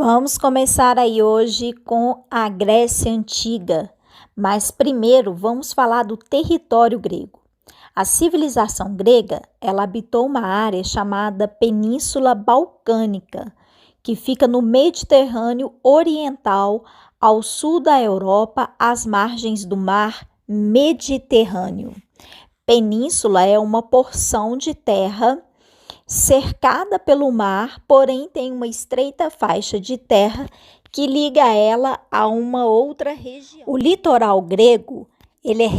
Vamos começar aí hoje com a Grécia Antiga, mas primeiro vamos falar do território grego. A civilização grega, ela habitou uma área chamada Península Balcânica, que fica no Mediterrâneo Oriental, ao sul da Europa, às margens do mar Mediterrâneo. Península é uma porção de terra cercada pelo mar, porém tem uma estreita faixa de terra que liga ela a uma outra região. O litoral grego, ele é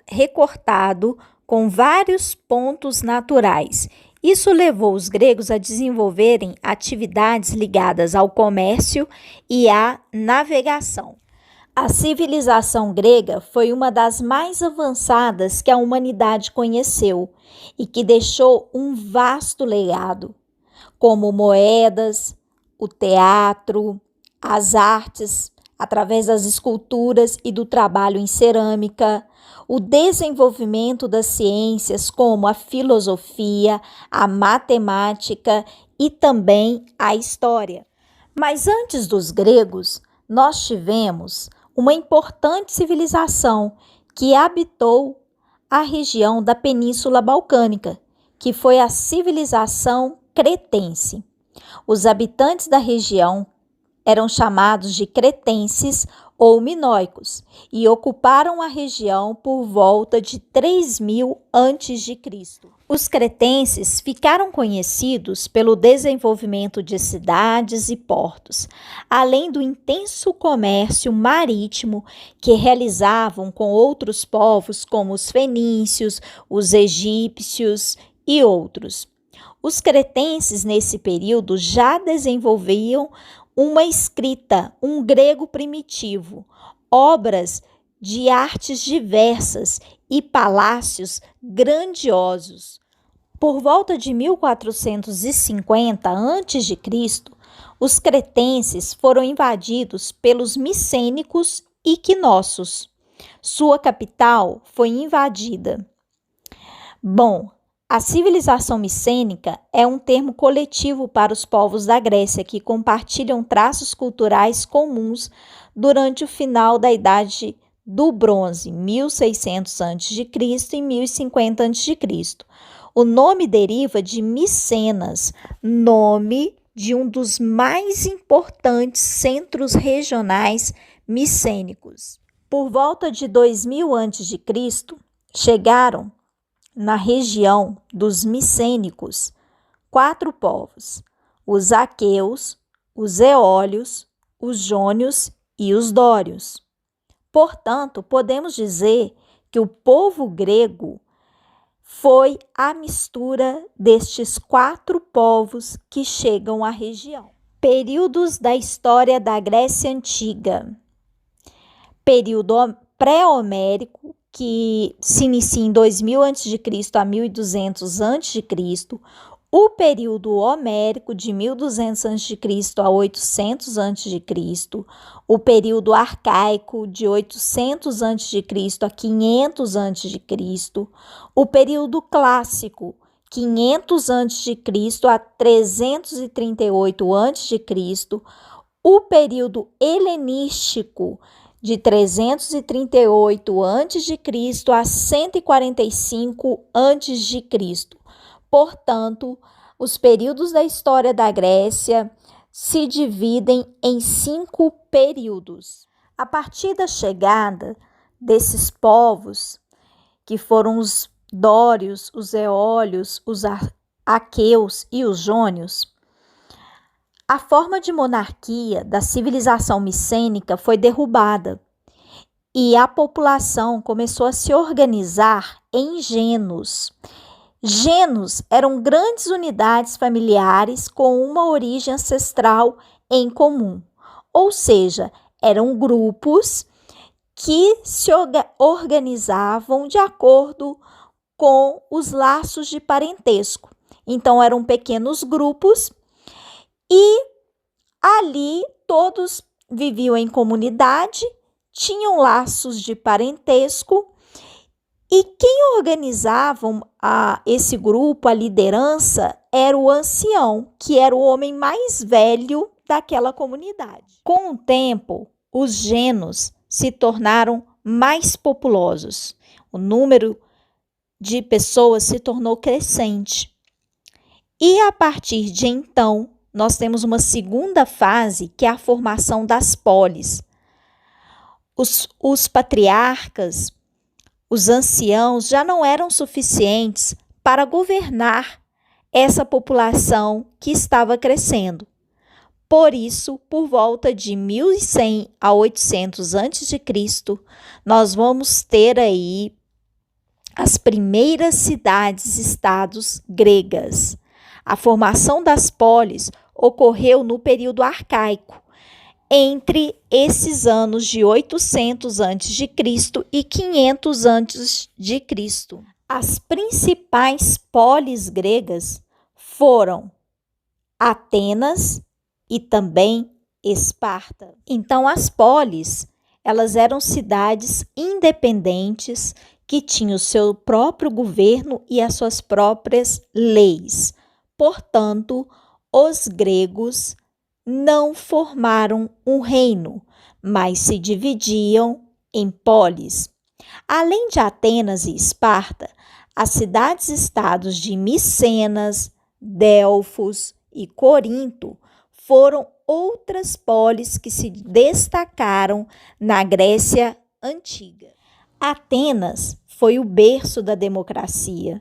recortado com vários pontos naturais. Isso levou os gregos a desenvolverem atividades ligadas ao comércio e à navegação. A civilização grega foi uma das mais avançadas que a humanidade conheceu e que deixou um vasto legado, como moedas, o teatro, as artes, através das esculturas e do trabalho em cerâmica, o desenvolvimento das ciências como a filosofia, a matemática e também a história. Mas antes dos gregos, nós tivemos uma importante civilização que habitou a região da Península Balcânica, que foi a civilização cretense. Os habitantes da região eram chamados de cretenses ou minoicos e ocuparam a região por volta de 3000 a.C. Os cretenses ficaram conhecidos pelo desenvolvimento de cidades e portos, além do intenso comércio marítimo que realizavam com outros povos como os fenícios, os egípcios e outros. Os cretenses, nesse período, já desenvolviam uma escrita, um grego primitivo, obras de artes diversas e palácios grandiosos. Por volta de 1450 a.C., os cretenses foram invadidos pelos micênicos e quinócios. Sua capital foi invadida. A civilização micênica é um termo coletivo para os povos da Grécia que compartilham traços culturais comuns durante o final da Idade do Bronze, 1600 a.C. e 1050 a.C. O nome deriva de Micenas, nome de um dos mais importantes centros regionais micênicos. Por volta de 2000 a.C., chegaram na região dos micênicos 4 povos: os aqueus, os eólios, os jônios e os dórios. Portanto, podemos dizer que o povo grego foi a mistura destes 4 povos que chegam à região. Períodos da história da Grécia Antiga. Período pré-homérico, que se inicia em 2000 a.C. a 1200 a.C., o período homérico de 1200 a.C. a 800 a.C., o período arcaico de 800 a.C. a 500 a.C., o período clássico 500 a.C. a 338 a.C., o período helenístico de 338 a.C. a 145 a.C. Portanto, os períodos da história da Grécia se dividem em 5 períodos. A partir da chegada desses povos, que foram os dórios, os eólios, os aqueus e os jônios, a forma de monarquia da civilização micênica foi derrubada e a população começou a se organizar em genos. Genos eram grandes unidades familiares com uma origem ancestral em comum, ou seja, eram grupos que se organizavam de acordo com os laços de parentesco. Então, eram pequenos grupos e ali todos viviam em comunidade, tinham laços de parentesco. E quem organizava esse grupo, a liderança, era o ancião, que era o homem mais velho daquela comunidade. Com o tempo, os genos se tornaram mais populosos. O número de pessoas se tornou crescente. E a partir de então, nós temos uma segunda fase, que é a formação das polis. Os patriarcas, os anciãos, já não eram suficientes para governar essa população que estava crescendo. Por isso, por volta de 1100 a 800 a.C., nós vamos ter aí as primeiras cidades-estados gregas. A formação das polis ocorreu no período arcaico, entre esses anos de 800 a.C. e 500 a.C. As principais polis gregas foram Atenas e também Esparta. Então, as polis, elas eram cidades independentes que tinham o seu próprio governo e as suas próprias leis. Portanto, os gregos não formaram um reino, mas se dividiam em polis. Além de Atenas e Esparta, as cidades-estados de Micenas, Delfos e Corinto foram outras polis que se destacaram na Grécia Antiga. Atenas foi o berço da democracia.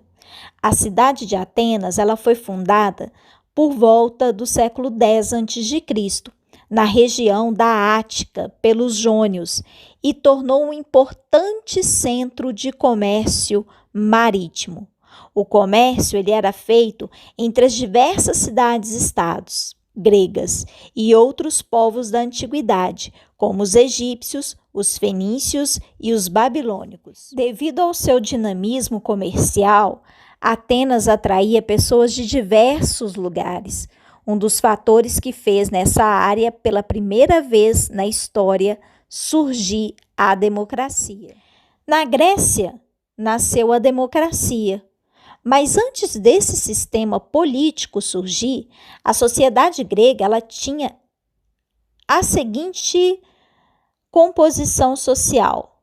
A cidade de Atenas, ela foi fundada por volta do século X a.C., na região da Ática, pelos jônios, e tornou um importante centro de comércio marítimo. O comércio ele era feito entre as diversas cidades-estados gregas e outros povos da antiguidade, como os egípcios, os fenícios e os babilônicos. Devido ao seu dinamismo comercial, Atenas atraía pessoas de diversos lugares, um dos fatores que fez nessa área, pela primeira vez na história, surgir a democracia. Na Grécia, nasceu a democracia. Mas antes desse sistema político surgir, a sociedade grega ela tinha a seguinte composição social.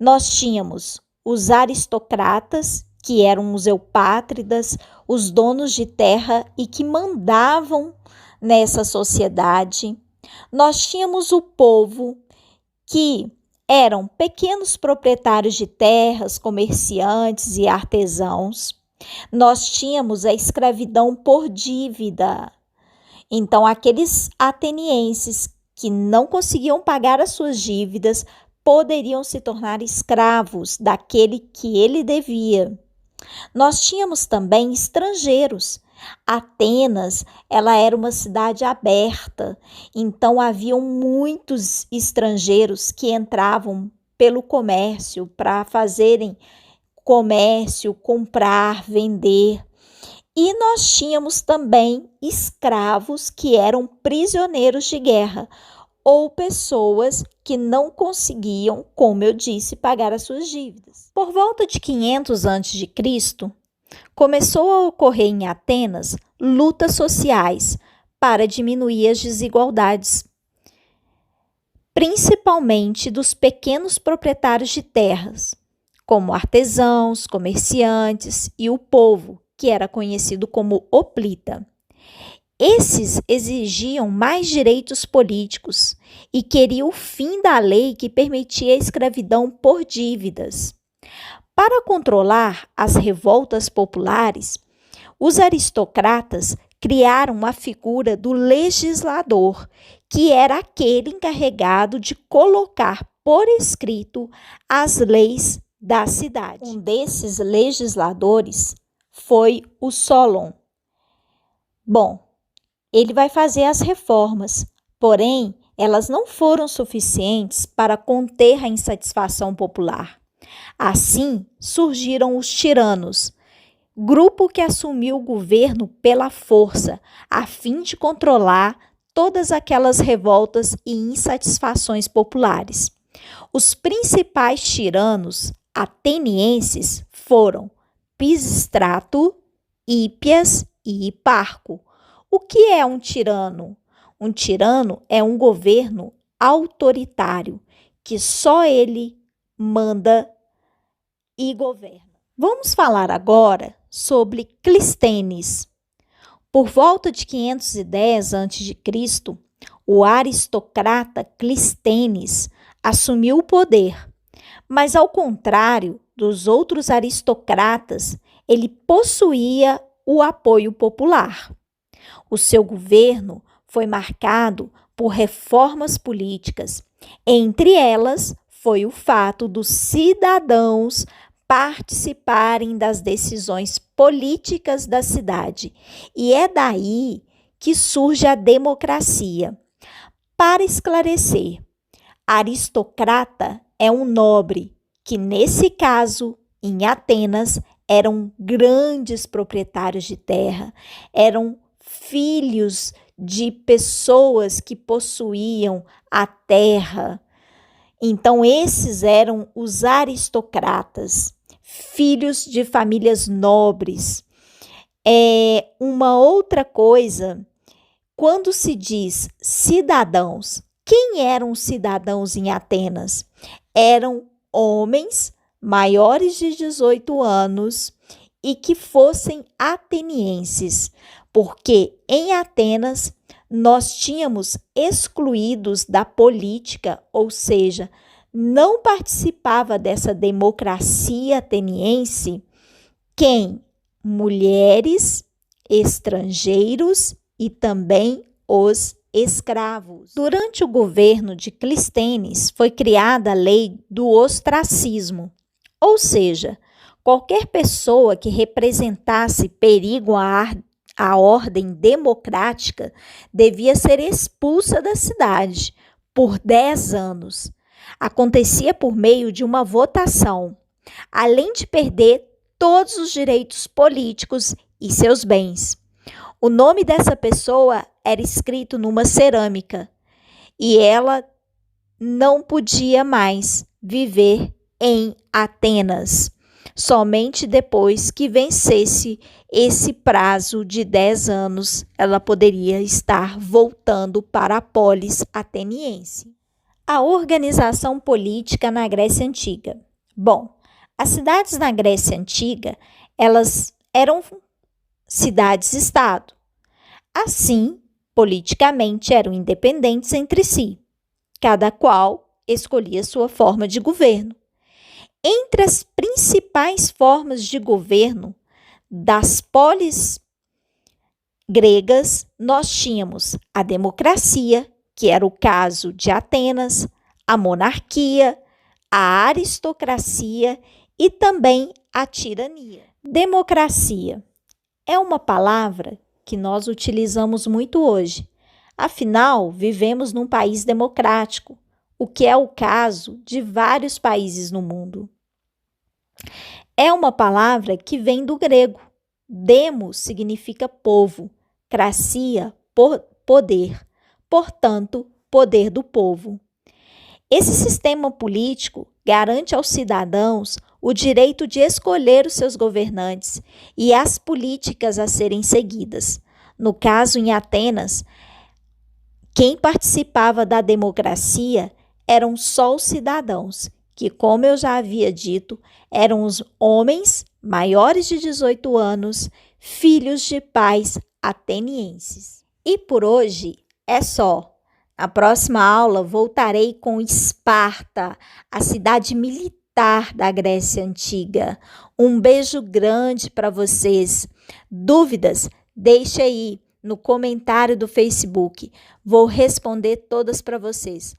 Nós tínhamos os aristocratas, que eram os eupátridas, os donos de terra e que mandavam nessa sociedade. Nós tínhamos o povo, que eram pequenos proprietários de terras, comerciantes e artesãos. Nós tínhamos a escravidão por dívida. Então, aqueles atenienses que não conseguiam pagar as suas dívidas poderiam se tornar escravos daquele que ele devia. Nós tínhamos também estrangeiros. Atenas, ela era uma cidade aberta, então haviam muitos estrangeiros que entravam pelo comércio para fazerem comércio, comprar, vender. E nós tínhamos também escravos que eram prisioneiros de guerra ou pessoas que não conseguiam, como eu disse, pagar as suas dívidas. Por volta de 500 a.C., começou a ocorrer em Atenas lutas sociais para diminuir as desigualdades, principalmente dos pequenos proprietários de terras, como artesãos, comerciantes e o povo, que era conhecido como hoplita. Esses exigiam mais direitos políticos e queriam o fim da lei que permitia a escravidão por dívidas. Para controlar as revoltas populares, os aristocratas criaram a figura do legislador, que era aquele encarregado de colocar por escrito as leis da cidade. Um desses legisladores foi o Solon. Bom, ele vai fazer as reformas, porém, elas não foram suficientes para conter a insatisfação popular. Assim, surgiram os tiranos, grupo que assumiu o governo pela força, a fim de controlar todas aquelas revoltas e insatisfações populares. Os principais tiranos atenienses foram Pisístrato, Hípias e Hiparco. O que é um tirano? Um tirano é um governo autoritário, que só ele manda e governa. Vamos falar agora sobre Clístenes. Por volta de 510 a.C., o aristocrata Clístenes assumiu o poder, mas ao contrário dos outros aristocratas, ele possuía o apoio popular. O seu governo foi marcado por reformas políticas. Entre elas, foi o fato dos cidadãos participarem das decisões políticas da cidade. E é daí que surge a democracia. Para esclarecer, aristocrata é um nobre, que nesse caso, em Atenas, eram grandes proprietários de terra, eram filhos de pessoas que possuíam a terra. Então, esses eram os aristocratas, filhos de famílias nobres. Uma outra coisa, quando se diz cidadãos, quem eram os cidadãos em Atenas? Eram homens maiores de 18 anos e que fossem atenienses, porque em Atenas nós tínhamos excluídos da política, ou seja, não participava dessa democracia ateniense quem? Mulheres, estrangeiros e também os escravos. Durante o governo de Clístenes foi criada a lei do ostracismo, ou seja, qualquer pessoa que representasse perigo à ordem democrática devia ser expulsa da cidade por 10 anos. Acontecia por meio de uma votação, além de perder todos os direitos políticos e seus bens. O nome dessa pessoa era escrito numa cerâmica e ela não podia mais viver em Atenas, somente depois que vencesse esse prazo de 10 anos, ela poderia estar voltando para a polis ateniense. A organização política na Grécia Antiga. Bom, as cidades na Grécia Antiga, elas eram cidades-estado. Assim, politicamente, eram independentes entre si. Cada qual escolhia sua forma de governo. Entre as principais formas de governo das polis gregas, nós tínhamos a democracia, que era o caso de Atenas, a monarquia, a aristocracia e também a tirania. Democracia é uma palavra que nós utilizamos muito hoje. Afinal, vivemos num país democrático, o que é o caso de vários países no mundo. É uma palavra que vem do grego. Demos significa povo, cracia, poder, portanto, poder do povo. Esse sistema político garante aos cidadãos o direito de escolher os seus governantes e as políticas a serem seguidas. No caso, em Atenas, quem participava da democracia eram só os cidadãos, que, como eu já havia dito, eram os homens maiores de 18 anos, filhos de pais atenienses. E por hoje é só. Na próxima aula voltarei com Esparta, a cidade militar da Grécia Antiga. Um beijo grande para vocês. Dúvidas? Deixe aí no comentário do Facebook. Vou responder todas para vocês.